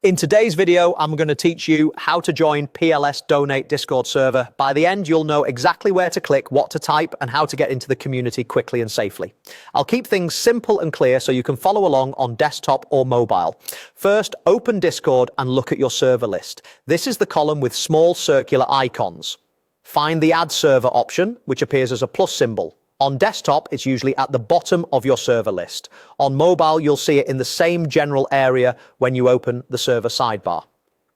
In today's video, I'm going to teach you how to join PLS Donate Discord server. By the end, you'll know exactly where to click, what to type, and how to get into the community quickly and safely. I'll keep things simple and clear so you can follow along on desktop or mobile. First, open Discord and look at your server list. This is the column with small circular icons. Find the Add Server option, which appears as a plus symbol. On desktop, it's usually at the bottom of your server list. On mobile, you'll see it in the same general area when you open the server sidebar.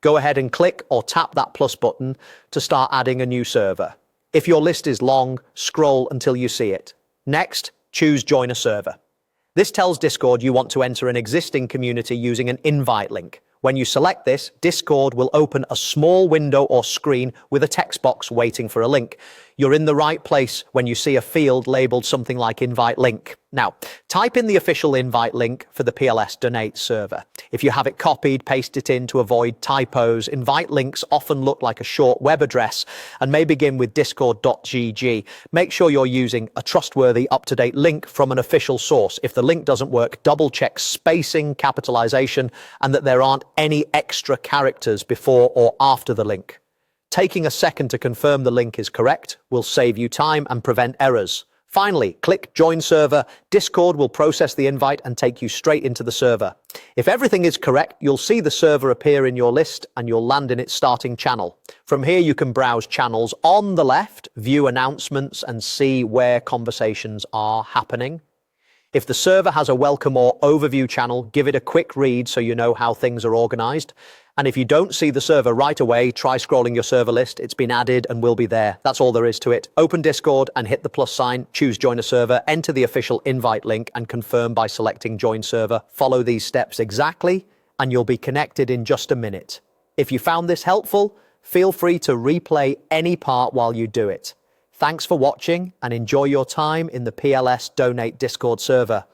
Go ahead and click or tap that plus button to start adding a new server. If your list is long, scroll until you see it. Next, choose Join a Server. This tells Discord you want to enter an existing community using an invite link. When you select this, Discord will open a small window or screen with a text box waiting for a link. You're in the right place when you see a field labeled something like invite link. Now, type in the official invite link for the PLS Donate server. If you have it copied, paste it in to avoid typos. Invite links often look like a short web address and may begin with discord.gg. Make sure you're using a trustworthy, up-to-date link from an official source. If the link doesn't work, double-check spacing, capitalization, and that there aren't any extra characters before or after the link. Taking a second to confirm the link is correct will save you time and prevent errors. Finally, click Join Server. Discord will process the invite and take you straight into the server. If everything is correct, you'll see the server appear in your list and you'll land in its starting channel. From here, you can browse channels on the left, view announcements, and see where conversations are happening. If the server has a welcome or overview channel, give it a quick read so you know how things are organized. And if you don't see the server right away, try scrolling your server list. It's been added and will be there. That's all there is to it. Open Discord and hit the plus sign, choose Join a Server, enter the official invite link and confirm by selecting Join Server. Follow these steps exactly and you'll be connected in just a minute. If you found this helpful, feel free to replay any part while you do it. Thanks for watching and enjoy your time in the PLS Donate Discord server.